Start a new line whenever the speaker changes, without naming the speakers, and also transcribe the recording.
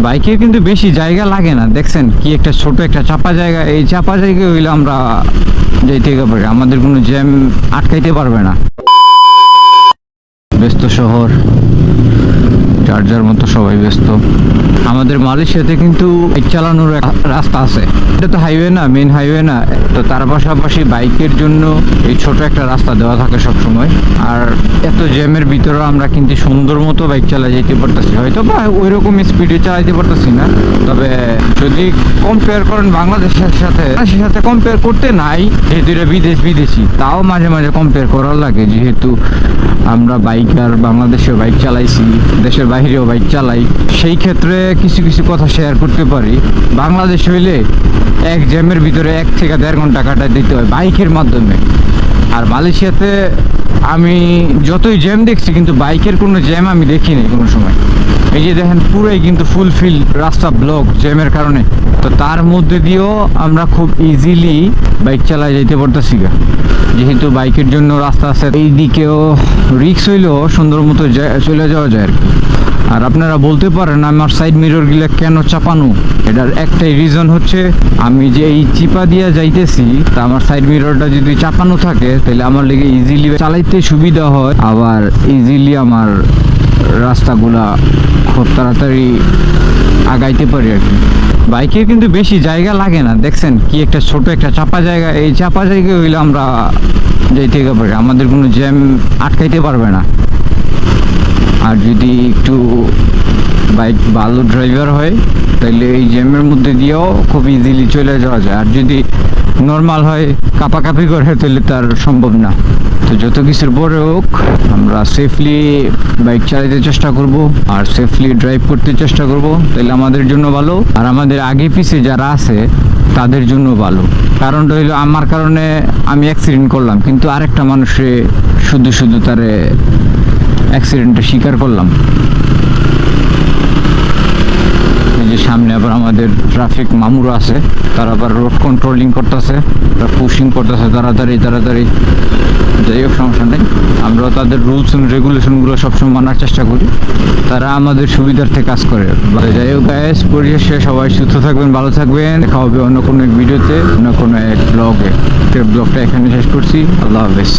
বাইকে কিন্তু বেশি জায়গা লাগে না, দেখছেন কি একটা ছোট একটা চাপা জায়গা, এই চাপা জায়গা হইলে আমরা যাইতে পারি, আমাদের কোনো জ্যাম আটকাইতে পারবে না। ব্যস্ত শহর, চার্জার মতো সবাই ব্যস্ত। আমাদের মালয়েশিয়াতে কিন্তু বাইক চালানোর রাস্তা আছে, এটা তো হাইওয়ে না, মেন হাইওয়ে না, তো তার পাশাপাশি বাইকের জন্য এই ছোট একটা রাস্তা দেওয়া থাকে সব সময়। আর এত জ্যামের ভিতরে আমরা কিন্তু সুন্দর মতো বাইক চালাই যেতে পারতেছি, হয়তো বা ওই রকম স্পিডে চালাইতে পারতেছি না, তবে যদি কম্পেয়ার করেন বাংলাদেশের সাথে কম্পেয়ার করতে নাই, যেহেতু এটা বিদেশি, তাও মাঝে মাঝে কম্পেয়ার করার লাগে, যেহেতু আমরা বাইকার, বাংলাদেশেও বাইক চালাইছি, দেশের বাইরেও বাইক চালাই, সেই ক্ষেত্রে কিছু কিছু কথা শেয়ার করতে পারি। বাংলাদেশ হইলে এক জ্যামের ভিতরে 1 থেকে 1.5 ঘন্টা কাটায় দিতে হয় বাইকের মাধ্যমে, আর মালয়েশিয়াতে আমি যতই জ্যাম দেখছি কিন্তু বাইকের কোনো জ্যাম আমি দেখিনি কোনো সময়। এই যে দেখেন পুরোই কিন্তু ফুলফিল রাস্তা ব্লক জ্যামের কারণে, তো তার মধ্যে দিয়েও আমরা খুব ইজিলি বাইক চালায় যেতে পারতেছি, যেহেতু বাইকের জন্য রাস্তা আছে। এই দিকেও রিক্স হইলেও সুন্দর মতো চলে যাওয়া যায় আর কি। আর আপনারা বলতে পারেন আমার সাইড মিররগুলো কেন চাপানো, এটার একটাই রিজন হচ্ছে আমি যে এই চিপা দিয়া যাইতেছি, তা আমার সাইড মিররটা যদি চাপানো থাকে তাহলে আমার লেগে ইজিলি চালাইতে সুবিধা হয়, আবার ইজিলি আমার রাস্তাগুলা খুব তাড়াতাড়ি আগাইতে পারি আর কি। বাইকে কিন্তু বেশি জায়গা লাগে না, দেখছেন কি একটা ছোট একটা চাপা জায়গা, এই চাপা জায়গা হইলে আমরা যাইতে পারি, আমাদের কোনো জ্যাম আটকাইতে পারবে না। আর যদি একটু বাইক ভালো ড্রাইভার হয় তাহলে এই জ্যামের মধ্যে দিয়েও খুব ইজিলি চলে যাওয়া যায়, আর যদি নর্মাল হয় কাপাকাপি করে তাহলে তার সম্ভব না। তো যত কিছুর পরে হোক আমরা সেফলি বাইক চালাতে চেষ্টা করব আর সেফলি ড্রাইভ করতে চেষ্টা করব, তাহলে আমাদের জন্য ভালো, আর আমাদের আগে পিছে যারা আছে তাদের জন্য ভালো। কারণটা হইলো আমার কারণে আমি অ্যাক্সিডেন্ট করলাম, কিন্তু আরেকটা মানুষে শুধু তারে অ্যাক্সিডেন্টে শিকার করলাম। এই যে সামনে আবার আমাদের ট্রাফিক মামুরা আছে, তারা আবার রোড কন্ট্রোলিং করতেছে, পুশিং করতেছে তাড়াতাড়ি। যাই হোক, সমস্যা নেই, আমরাও তাদের রুলস এন্ড রেগুলেশনগুলো সবসময় মানার চেষ্টা করি, তারা আমাদের সুবিধার্থে কাজ করে। যাই হোক গাইস, পরিশেষে সবাই সুস্থ থাকবেন, ভালো থাকবেন, দেখা হবে অন্য কোনো এক ভিডিওতে, অন্য কোনো এক ব্লগে। ব্লগটা এখানে শেষ করছি, আল্লাহ হাফেজ।